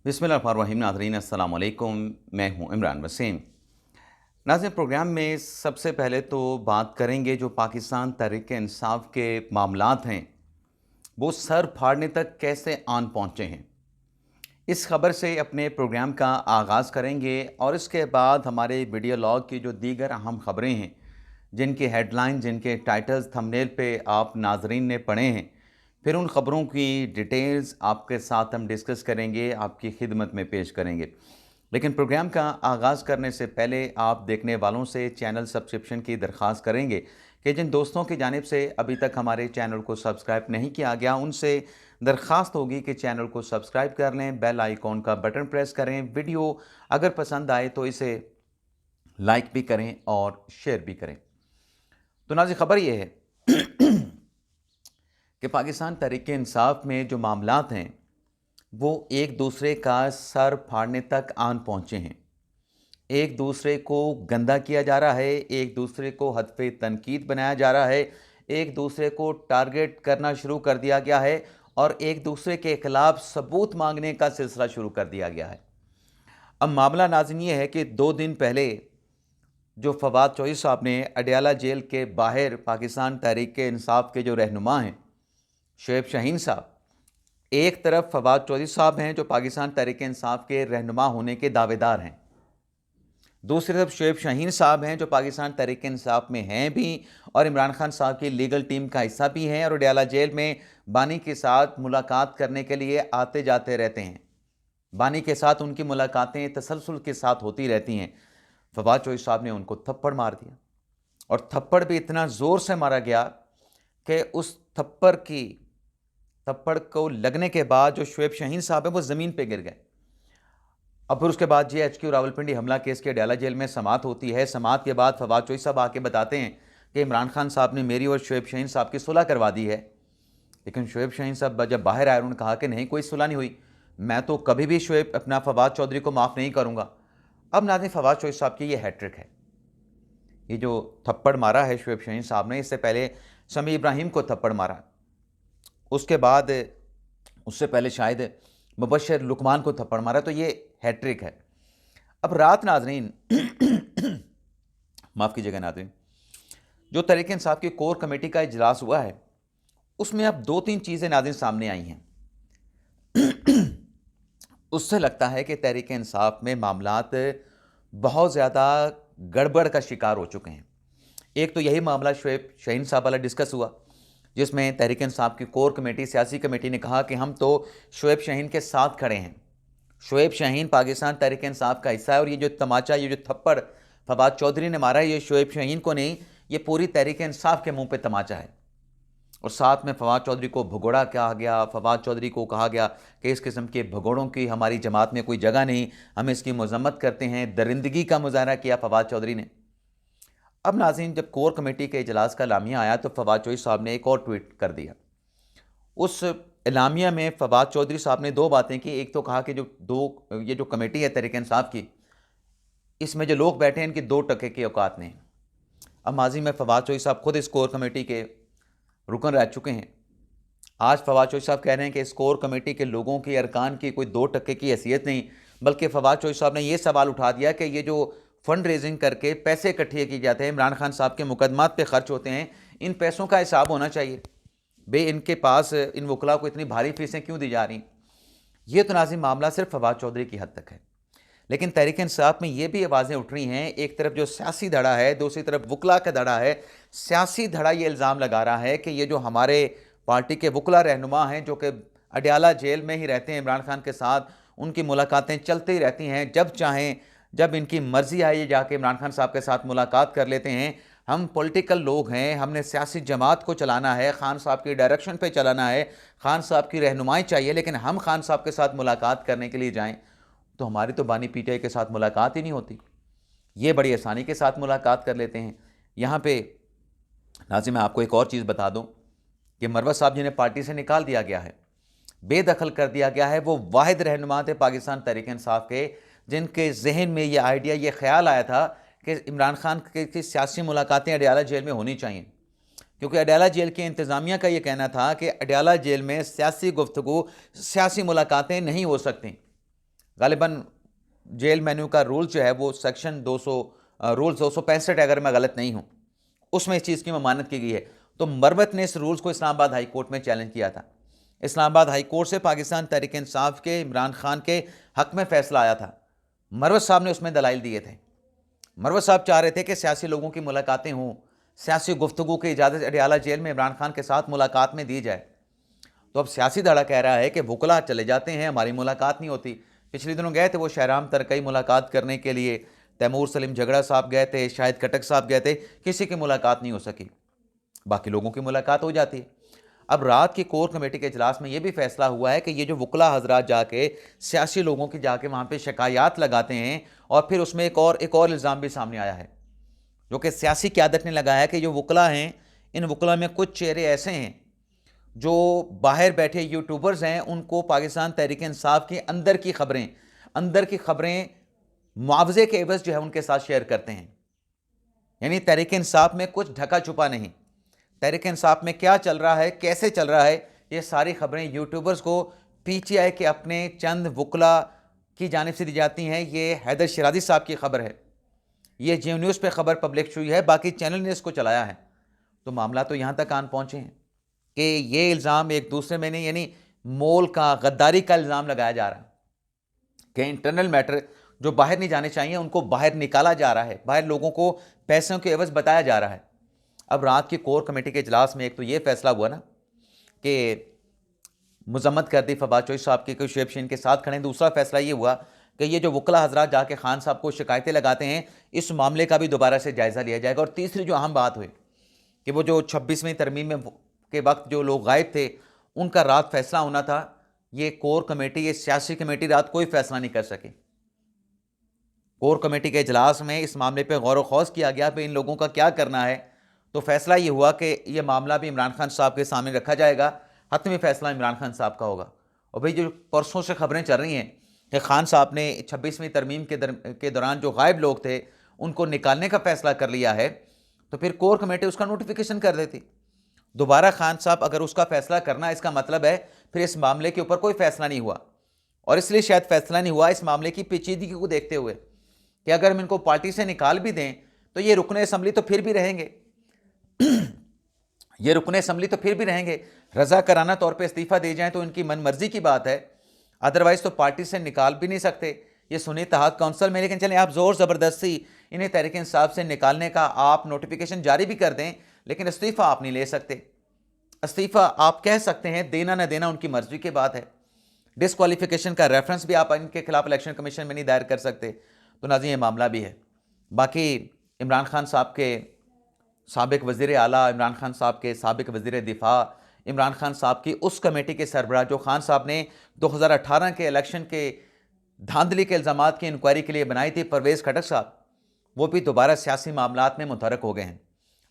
बिस्मिल्लाहिर्रहमानिर्रहीम। नाज़रीन अस्सलाम वालेकुम, मैं हूं इमरान वसीम। नाज़रीन, प्रोग्राम में सबसे पहले तो बात करेंगे जो पाकिस्तान तहरीक-ए-इंसाफ के मामलात हैं, वो सर फाड़ने तक कैसे आन पहुंचे हैं। इस खबर से अपने प्रोग्राम का आगाज़ करेंगे और इसके बाद हमारे वीडियो लॉग की जो दीगर अहम खबरें हैं, जिनके हेडलाइन, जिनके टाइटल्स थंबनेल पे आप नाजरीन ने पढ़े हैं, फिर उन खबरों की डिटेल्स आपके साथ हम डिस्कस करेंगे, आपकी खिदमत में पेश करेंगे। लेकिन प्रोग्राम का आगाज़ करने से पहले आप देखने वालों से चैनल सब्सक्रिप्शन की दरख्वास्त करेंगे कि जिन दोस्तों की जानिब से अभी तक हमारे चैनल को सब्सक्राइब नहीं किया गया, उनसे दरख्वास्त होगी कि चैनल को सब्सक्राइब कर लें, बेल आइकॉन का बटन प्रेस करें, वीडियो अगर पसंद आए तो इसे लाइक भी करें और शेयर भी करें। तो नाज़रीन, खबर ये है कि पाकिस्तान तहरीक-ए-इंसाफ में जो मामलात हैं, वो एक दूसरे का सर फाड़ने तक आन पहुँचे हैं। एक दूसरे को गंदा किया जा रहा है, एक दूसरे को हदफ़े तनकीद बनाया जा रहा है, एक दूसरे को टारगेट करना शुरू कर दिया गया है और एक दूसरे के खिलाफ सबूत मांगने का सिलसिला शुरू कर दिया गया है। अब मामला नाज़रीन ये है कि 2 दिन पहले जो फवाद चौधरी साहब ने अडयाला जेल के बाहर पाकिस्तान तहरीक-ए-इंसाफ के जो रहनुमा हैं, शुएब शाहीन साहब, एक तरफ फवाद चौधरी साहब हैं जो पाकिस्तान तहरीक-ए-इंसाफ के रहनुमा होने के दावेदार हैं, दूसरी तरफ शुएब शाहीन साहब हैं जो पाकिस्तान तहरीक-ए-इंसाफ में हैं भी और इमरान खान साहब की लीगल टीम का हिस्सा भी हैं और अडयाला जेल में बानी के साथ मुलाकात करने के लिए आते जाते रहते हैं। बानी के साथ उनकी मुलाकातें तसलसल के साथ होती रहती हैं। फवाद चौधरी साहब ने उनको थप्पड़ मार दिया और थप्पड़ भी इतना ज़ोर से मारा गया कि उस थप्पड़ को लगने के बाद जो शुएब शाहीन साहब है वो ज़मीन पे गिर गए। अब फिर उसके बाद जीएचक्यू रावलपिंडी हमला केस के अडयाला जेल में समाअत होती है। समाअत के बाद फवाद चौधरी साहब आके बताते हैं कि इमरान खान साहब ने मेरी और शुएब शाहीन साहब की सुलह करवा दी है। लेकिन शुएब शाहीन साहब जब बाहर आए, उन्होंने कहा कि नहीं, कोई सुलह नहीं हुई, मैं तो कभी भी फवाद चौधरी को माफ़ नहीं करूँगा। अब नाज़रीन, फवाद चौधरी साहब की ये हैट्रिक है। ये जो थप्पड़ मारा है शुएब शाहीन साहब ने, इससे पहले समी इब्राहिम को थप्पड़ मारा, उसके बाद उससे पहले शायद मुबश्शिर लुकमान को थप्पड़ मारा, तो ये हैट्रिक है। अब रात नाज़रीन माफ़ कीजिएगा नाज़रीन, जो तहरीक इंसाफ की कोर कमेटी का इजलास हुआ है, उसमें अब 2-3 चीज़ें नाज़रीन सामने आई हैं। उससे लगता है कि तहरीक इंसाफ में मामलात बहुत ज़्यादा गड़बड़ का शिकार हो चुके हैं। एक तो यही मामला शुएब शाहीन साहब वाला डिस्कस हुआ, जिसमें तहरीक इंसाफ की कोर कमेटी, सियासी कमेटी ने कहा कि हम तो शुएब शाहीन के साथ खड़े हैं, शुएब शाहीन पाकिस्तान तहरीक इंसाफ का हिस्सा है और ये जो तमाचा, ये जो थप्पड़ फवाद चौधरी ने मारा है, ये शुएब शाहीन को नहीं, ये पूरी तहरीक इंसाफ के मुंह पे तमाचा है। और साथ में फवाद चौधरी को भगोड़ा कहा गया, फवाद चौधरी को कहा गया कि इस किस्म के भगोड़ों की हमारी जमात में कोई जगह नहीं, हम इसकी मजम्मत करते हैं। दरिंदगी का मुजाहरा किया फवाद चौधरी ने। अब नाज़रीन, जब कोर कमेटी के इजलास का एलामिया आया तो फवाद चौधरी साहब ने एक और ट्वीट कर दिया। उस एलामिया में फवाद चौधरी साहब ने 2 बातें की। एक तो कहा कि ये जो कमेटी है तहरीक इंसाफ की, इसमें जो लोग बैठे हैं इनकी 2 टके की औकात नहीं। अब माजी में फवाद चौधरी साहब खुद इस कोर कमेटी के रुकन रह चुके हैं। आज फवाद चौधरी साहब कह रहे हैं कि इस कोर कमेटी के लोगों की, अरकान की कोई 2 टके की हैसियत नहीं, बल्कि फवाद चौधरी साहब ने यह सवाल उठा दिया कि ये जो फंड रेजिंग करके पैसे इकट्ठे किए जाते हैं, इमरान खान साहब के मुकदमात पे खर्च होते हैं, इन पैसों का हिसाब होना चाहिए। इनके पास इन वकला को इतनी भारी फीसें क्यों दी जा रही। ये तो नाज़रीन मामला सिर्फ फवाद चौधरी की हद तक है, लेकिन तहरीक इंसाफ में ये भी आवाज़ें उठ रही हैं। एक तरफ जो सियासी धड़ा है, दूसरी तरफ वकला का धड़ा है। सियासी धड़ा ये इल्ज़ाम लगा रहा है कि ये जो हमारे पार्टी के वकला रहनुमा हैं, जो कि अडयाला जेल में ही रहते हैं इमरान खान के साथ, उनकी मुलाकातें चलती रहती हैं, जब चाहें, जब इनकी मर्ज़ी आए, ये जाके इमरान खान साहब के साथ मुलाकात कर लेते हैं। हम पॉलिटिकल लोग हैं, हमने सियासी जमात को चलाना है, खान साहब की डायरेक्शन पे चलाना है, खान साहब की रहनुमाई चाहिए, लेकिन हम खान साहब के साथ मुलाकात करने के लिए जाएं तो हमारी तो बानी पीटीआई के साथ मुलाकात ही नहीं होती। ये बड़ी आसानी के साथ मुलाकात कर लेते हैं। यहाँ पे नाज़रीन, मैं आपको एक और चीज़ बता दूँ कि मरवत साहब जिन्हें पार्टी से निकाल दिया गया है, बेदखल कर दिया गया है, वो वाहिद रहनुमा थे पाकिस्तान तहरीक इंसाफ के जिनके जहन में ये आइडिया, ये ख्याल आया था कि इमरान खान की सियासी मुलाकातें अडयाला जेल में होनी चाहिए, क्योंकि अडयाला जेल की इंतज़ामिया का ये कहना था कि अडयाला जेल में सियासी गुफ्तगू, सियासी मुलाकातें नहीं हो सकती। गालिबन जेल मेन्यू का रूल जो है वो सेक्शन 200 रूल्स 265, अगर मैं गलत नहीं हूँ, उसमें इस चीज़ की ममानत की गई है। तो मरवत ने इस रूल्स को इस्लामाबाद हाई कोर्ट में चैलेंज किया था। इस्लामाबाद हाई कोर्ट से पाकिस्तान तहरीक इंसाफ के इमरान खान के हक में फैसला आया था। मरवत साहब ने उसमें दलाइल दिए थे। मरवत साहब चाह रहे थे कि सियासी लोगों की मुलाकातें हों, सियासी गुफ्तगू की इजाज़त अडियाला जेल में इमरान खान के साथ मुलाकात में दी जाए। तो अब सियासी धड़ा कह रहा है कि वकला चले जाते हैं, हमारी मुलाकात नहीं होती। पिछले दिनों गए थे वो शहराम तरकई मुलाकात करने के लिए, तैमूर सलीम झगड़ा साहब गए थे, शाहिद खटक साहब गए थे, किसी की मुलाकात नहीं हो सकी, बाकी लोगों की मुलाकात हो जाती है। अब रात की कोर कमेटी के इजलास में यह भी फैसला हुआ है कि ये जो वकला हजरात जाके सियासी लोगों की जाके वहाँ पे शिकायत लगाते हैं, और फिर उसमें एक और इल्ज़ाम भी सामने आया है जो कि सियासी क़यादत ने लगाया कि जो वकला हैं, इन वकला में कुछ चेहरे ऐसे हैं जो बाहर बैठे यूट्यूबर्स हैं, उनको पाकिस्तान तहरीक इंसाफ के अंदर की खबरें मुआवजे के एवज जो है उनके साथ शेयर करते हैं। यानी तहरीक इंसाफ में कुछ ढका छुपा नहीं, तहरीक इंसाफ में क्या चल रहा है, कैसे चल रहा है, ये सारी खबरें यूट्यूबर्स को पीटीआई के अपने चंद वकला की जानिब से दी जाती हैं। ये हैदर शिराजी साहब की खबर है, ये जियो न्यूज़ पे खबर पब्लिश हुई है, बाकी चैनल ने इसको चलाया है। तो मामला तो यहाँ तक आन पहुँचे हैं कि ये इल्ज़ाम एक दूसरे में नहीं, यानी मोल का, गद्दारी का इल्ज़ाम लगाया जा रहा है कि इंटरनल मैटर जो बाहर नहीं जाने चाहिए उनको बाहर निकाला जा रहा है, बाहर लोगों को पैसों के एवज बताया जा रहा है। अब रात की कोर कमेटी के इजलास में एक तो ये फैसला हुआ ना कि मुजम्मत कर दी फवाद चौधरी साहब की, कोई शुएब शहीन के साथ खड़े। दूसरा फैसला ये हुआ कि ये जो वकला हजरात जाके खान साहब को शिकायतें लगाते हैं, इस मामले का भी दोबारा से जायज़ा लिया जाएगा। और तीसरी जो अहम बात हुई कि वो जो 26वीं तरमीम में के वक्त जो लोग गायब थे, उनका रात फैसला होना था। ये कोर कमेटी, ये सियासी कमेटी रात कोई फैसला नहीं कर सकी। कोर कमेटी के इजलास में इस मामले पर गौर व खौज किया गया कि इन लोगों का क्या करना है। तो फैसला ये हुआ कि ये मामला भी इमरान खान साहब के सामने रखा जाएगा, हतमी फैसला इमरान खान साहब का होगा। और भाई जो परसों से खबरें चल रही हैं कि खान साहब ने 26वीं तरमीम के दौरान जो गायब लोग थे उनको निकालने का फैसला कर लिया है, तो फिर कोर कमेटी उसका नोटिफिकेशन कर देती दोबारा। खान साहब अगर उसका फैसला करना, इसका मतलब है फिर इस मामले के ऊपर कोई फैसला नहीं हुआ। और इसलिए शायद फैसला नहीं हुआ इस मामले की पेचीदगी को देखते हुए कि अगर हम इनको पार्टी से निकाल भी दें तो ये रुकने असम्बली तो फिर भी रहेंगे ये रुकने असम्बली तो फिर भी रहेंगे। रजा कराना तौर पे इस्तीफा दे जाएं तो इनकी मनमर्जी की बात है, अदरवाइज तो पार्टी से निकाल भी नहीं सकते। ये सुन्नी इत्तेहाद काउंसिल में, लेकिन चलें आप जोर ज़बरदस्ती इन्हें तहरीक इंसाफ से निकालने का आप नोटिफिकेशन जारी भी कर दें, लेकिन इस्तीफा आप नहीं ले सकते। इस्तीफा आप कह सकते हैं, देना ना देना उनकी मर्जी की बात है। डिसक्वालिफिकेशन का रेफरेंस भी आप इनके खिलाफ इलेक्शन कमीशन में नहीं दायर कर सकते। तो नाज़रीन ये मामला भी है। बाकी इमरान खान साहब के साबिक वज़ीर आला, इमरान खान साहब के साबिक वज़ीर दिफा, इमरान खान साहब की उस कमेटी के सरबराह जो खान साहब ने 2018 के इलेक्शन के धांधली के इल्ज़ामात की इंक्वायरी के लिए बनाई थी, परवेज़ खटक साहब, वो भी दोबारा सियासी मामलात में मुतहरक हो गए हैं।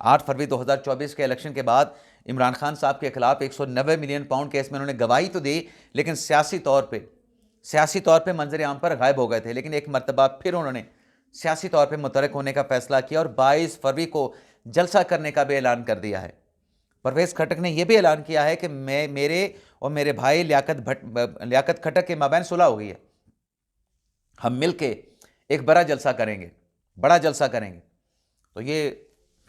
8 फरवरी 2024 के इलेक्शन के बाद इमरान खान साहब के खिलाफ 190 मिलियन पाउंड केस में उन्होंने गवाही तो दी, लेकिन सियासी तौर पर मंजर आम पर गायब हो गए थे। लेकिन एक मरतबा फिर उन्होंने सियासी तौर पर मुतहरक होने का फैसला किया और 22 फरवरी को जलसा करने का भी ऐलान कर दिया है। परवेज़ खटक ने यह भी ऐलान किया है कि मेरे और मेरे भाई लियाकत खटक के माबैन सुलह हो गई है, हम मिल के एक बड़ा जलसा करेंगे। तो ये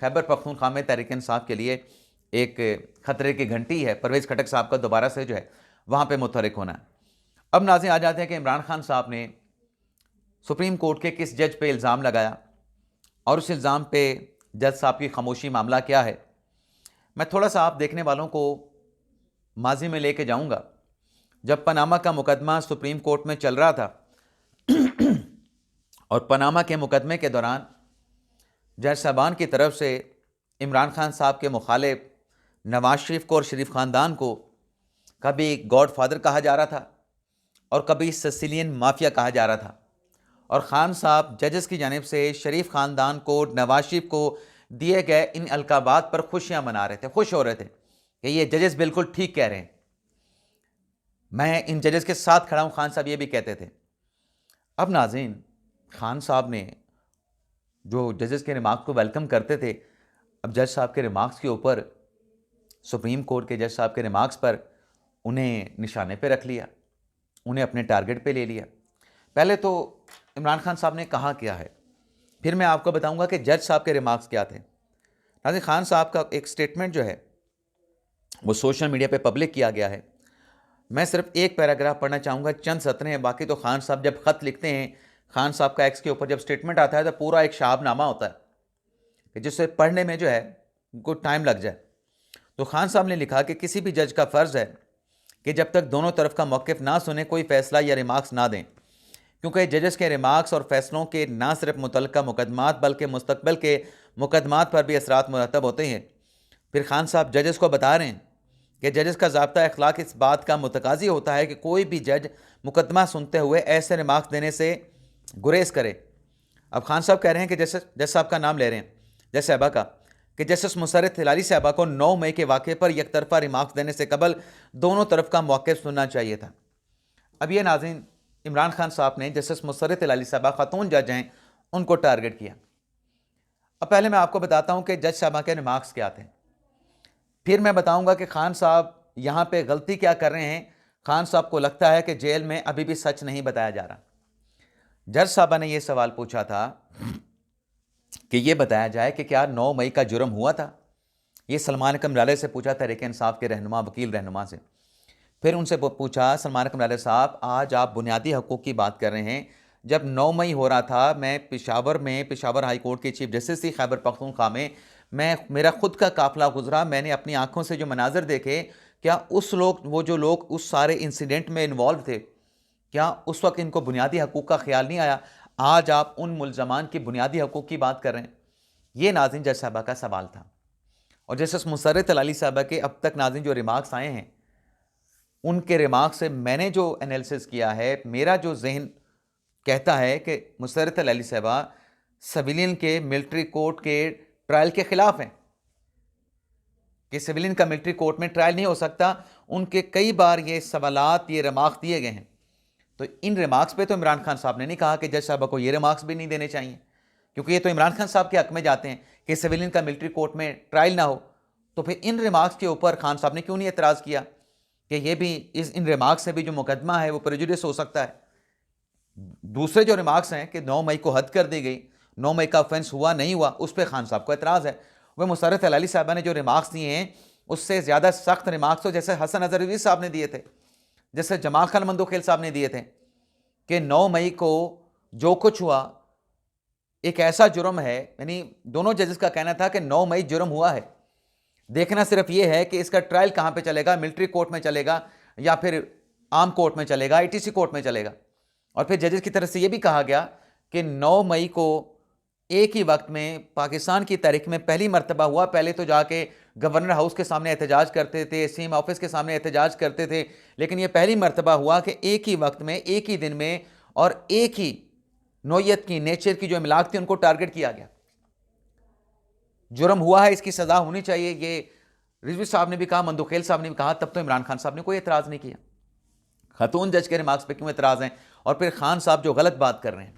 खैबर पख्तूनख्वा में तहरीक इंसाफ के लिए एक खतरे की घंटी है, परवेज़ खटक साहब का दोबारा से जो है वहाँ पे मुतहरक होना। अब नाज़रीन आ जाते हैं कि इमरान खान साहब ने सुप्रीम कोर्ट के किस जज पे इल्ज़ाम लगाया और उस इल्ज़ाम पे जज साहब की खामोशी, मामला क्या है। मैं थोड़ा सा आप देखने वालों को माजी में लेके जाऊंगा, जब पनामा का मुकदमा सुप्रीम कोर्ट में चल रहा था और पनामा के मुकदमे के दौरान जज साहबान की तरफ से इमरान खान साहब के मुखालिफ नवाज शरीफ को और शरीफ ख़ानदान को कभी गॉड फादर कहा जा रहा था और कभी सिसिलियन माफिया कहा जा रहा था। और ख़ान साहब जजेस की जानिब से शरीफ ख़ानदान को, नवाज शरीफ को दिए गए इन अलकाबात पर खुशियां मना रहे थे, खुश हो रहे थे कि ये जजेस बिल्कुल ठीक कह रहे हैं, मैं इन जजेस के साथ खड़ा हूं, खान साहब ये भी कहते थे। अब नाज़रीन खान साहब ने जो जजेस के रिमार्क्स को वेलकम करते थे, अब जज साहब के रिमार्क्स के ऊपर, सुप्रीम कोर्ट के जज साहब के रिमार्क्स पर उन्हें निशाने पे रख लिया, उन्हें अपने टारगेट पे ले लिया। पहले तो इमरान खान साहब ने कहा क्या है, फिर मैं आपको बताऊंगा कि जज साहब के रिमार्क्स क्या थे। नाज़रीन, खान साहब का एक स्टेटमेंट जो है वो सोशल मीडिया पे पब्लिक किया गया है। मैं सिर्फ एक पैराग्राफ पढ़ना चाहूँगा, चंद सतरें हैं। बाकी तो खान साहब जब ख़त लिखते हैं, खान साहब का एक्स के ऊपर जब स्टेटमेंट आता है तो पूरा एक शाहबनामा होता है कि जिससे पढ़ने में जो है उनको टाइम लग जाए। तो खान साहब ने लिखा कि किसी भी जज का फ़र्ज़ है कि जब तक दोनों तरफ का मौक़िफ़ ना सुने कोई फ़ैसला या रिमार्क्स ना दें, क्योंकि जजेस के रिमार्क्स और फैसलों के ना सिर्फ मुतल्लिका मुकदमात बल्कि मुस्तकबिल के मुकदमात पर भी असरात मुरतब होते हैं। फिर खान साहब जजेस को बता रहे हैं कि जजेस का ज़ाब्ता अखलाक इस बात का मुतकाज़ी होता है कि कोई भी जज मुकदमा सुनते हुए ऐसे रिमार्क्स देने से गुरेज करे। अब खान साहब कह रहे हैं कि जज साहब का नाम ले रहे हैं, जज साहबा का, कि जस्टिस मुसर्रत हिलाली साहबा को 9 मई के वाक़े पर यकतरफा रिमार्क्स देने से कबल दोनों तरफ का मौक़िफ़ सुनना चाहिए था। अब ये नाज़रीन, इमरान खान साहब ने जस्टिस मुसर्रत हिलाली साहबा खातून जज हैं, उनको टारगेट किया। अब पहले मैं आपको बताता हूँ कि जज साहबा के रिमार्क्स क्या थे, फिर मैं बताऊँगा कि खान साहब यहाँ पे गलती क्या कर रहे हैं। खान साहब को लगता है कि जेल में अभी भी सच नहीं बताया जा रहा। जज साहबा ने यह सवाल पूछा था कि यह बताया जाए कि क्या 9 मई का जुर्म हुआ था। ये सलमान कमराले से पूछा, तहरीक इंसाफ के रहनुमा वकील रहनुमा से। फिर उनसे पूछा, सलमान कमराले साहब, आज आप बुनियादी हकूक़ की बात कर रहे हैं। जब 9 मई हो रहा था, मैं पेशावर हाई कोर्ट के चीफ जस्टिस थी खैबर पख्तूनख्वा में, मेरा खुद का काफ़िला गुजरा, मैंने अपनी आंखों से जो मनाजर देखे, क्या वो जो लोग उस सारे इंसिडेंट में इन्वॉल्व थे, क्या उस वक्त इनको बुनियादी हकूक़ का ख्याल नहीं आया? आज आप उन मुल्ज़मान की बुनियादी हकूक़ की बात कर रहे हैं। ये नाज़रीन जज साहबा का सवाल था। और जस्टिस मुसर्रत हिलाली साहबा के अब तक नाज़रीन जो रिमार्क्स आए हैं, उनके रिमार्क्स से मैंने जो एनालिसिस किया है, मेरा जो जहन कहता है कि मुसर्रत हिलाली साहबा सिविलियन के मिलिट्री कोर्ट के ट्रायल के ख़िलाफ़ हैं कि सिविलियन का मिलिट्री कोर्ट में ट्रायल नहीं हो सकता। उनके कई बार ये सवालात, ये रिमार्क्स दिए गए हैं। तो इन रिमार्क्स पे तो इमरान खान साहब ने नहीं कहा कि जज साहबा को ये रिमार्क्स भी नहीं देने चाहिए, क्योंकि ये तो इमरान खान साहब के हक में जाते हैं कि सिविलियन का मिलिट्री कोर्ट में ट्रायल ना हो। तो फिर इन रिमार्क्स के ऊपर खान साहब ने क्यों नहीं एतराज़ किया कि ये भी इन रिमार्क्स से भी जो मुकदमा है वो प्रेजुडिस हो सकता है। दूसरे जो रिमार्क्स हैं कि 9 मई को हद कर दी गई, 9 मई का ऑफेंस हुआ नहीं हुआ, उस पर खान साहब को एतराज़ है। वह मुसर्रत हिलाली साहबा ने जो रिमार्क्स दिए हैं, उससे ज़्यादा सख्त रिमार्क्स तो जैसे हसन अज़हर रिज़वी साहब ने दिए थे, जैसे जमाल खान मंदोखेल साहब ने दिए थे कि 9 मई को जो कुछ हुआ एक ऐसा जुर्म है। यानी दोनों जजेस का कहना था कि 9 मई जुर्म हुआ है, देखना सिर्फ ये है कि इसका ट्रायल कहाँ पे चलेगा, मिलिट्री कोर्ट में चलेगा या फिर आम कोर्ट में चलेगा, आईटीसी कोर्ट में चलेगा। और फिर जजेस की तरफ से ये भी कहा गया कि 9 मई को एक ही वक्त में पाकिस्तान की तारीख में पहली मरतबा हुआ। पहले तो जाके गवर्नर हाउस के सामने एहतजाज करते थे, सीएम ऑफिस के सामने एहतजाज करते थे, लेकिन यह पहली मरतबा हुआ कि एक ही वक्त में, एक ही दिन में और एक ही नौयत की, नेचर की जो इमलाक थी, उनको टारगेट किया गया। जुर्म हुआ है, इसकी सज़ा होनी चाहिए, ये रिजवी साहब ने भी कहा, मंदोखेल साहब ने भी कहा। तब तो इमरान खान साहब ने कोई एतराज़ नहीं किया। खातून जज के रिमार्क्स पे क्यों एतराज़ हैं? और फिर खान साहब जो गलत बात कर रहे हैं,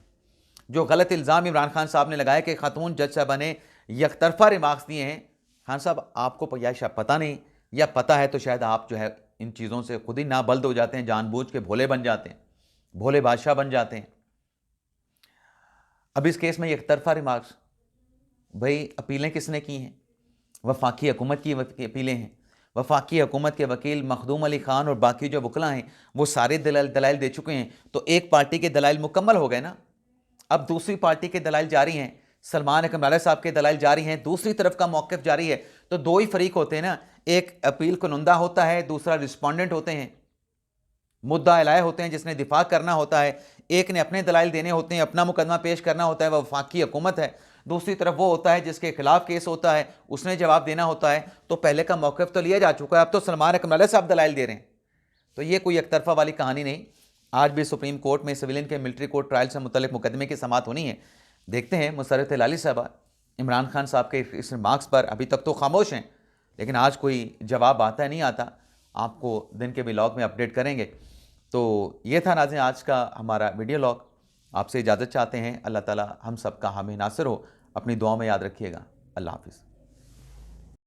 जो गलत इल्ज़ाम इमरान खान साहब ने लगाया कि खातून जज साहबा ने यकतरफा रिमार्क्स दिए हैं। खान साहब, आपको या शायद पता नहीं या पता है तो शायद आप जो है इन चीज़ों से खुद ही नाबल्द हो जाते हैं, जानबूझ के भोले बन जाते हैं, भोले बादशाह बन जाते हैं। अब इस केस में यकतरफा रिमार्क्स, भाई अपीलें किसने की हैं? वफाकी हुकूमत की अपीलें हैं। वफाकी हुकूमत के वकील मखदूम अली खान और बाकी जो वकला हैं वो सारे दलाइल दे चुके हैं। तो एक पार्टी के दलाइल मुकम्मल हो गए ना, अब दूसरी पार्टी के दलाइल जारी हैं। सलमान कमराले साहब के दलाइल जारी हैं, दूसरी तरफ का मौक़िफ़ जारी है। तो दो ही फरीक होते हैं ना, एक अपील कुनुंदा होता है, दूसरा रिस्पॉन्डेंट होते हैं, मुद्दा इलाया होते हैं जिसने दिफा करना होता है। एक ने अपने दलाइल देने होते हैं, अपना मुकदमा पेश करना होता है, वह वफाकी हुकूमत है। दूसरी तरफ वो होता है जिसके खिलाफ केस होता है, उसने जवाब देना होता है। तो पहले का मौक़िफ़ तो लिया जा चुका है, अब तो सलमान कमराले साहब दलाइल दे रहे हैं। तो ये कोई एक तरफा वाली कहानी नहीं। आज भी सुप्रीम कोर्ट में सिविलियन के मिलिट्री कोर्ट ट्रायल से मुतल्लिक मुकदमे की समाअत होनी है। देखते हैं मुसर्रत हिलाली साहबा इमरान खान साहब के इस रिमार्क्स पर अभी तक तो खामोश हैं, लेकिन आज कोई जवाब आता है नहीं आता, आपको दिन के व्लॉग में अपडेट करेंगे। तो ये था नाज़रीन आज का हमारा वीडियो लॉग। आपसे इजाज़त चाहते हैं। अल्लाह ताला हम सब का हामी नासिर हो। अपनी दुआ में याद रखिएगा। अल्लाह हाफ़िज़।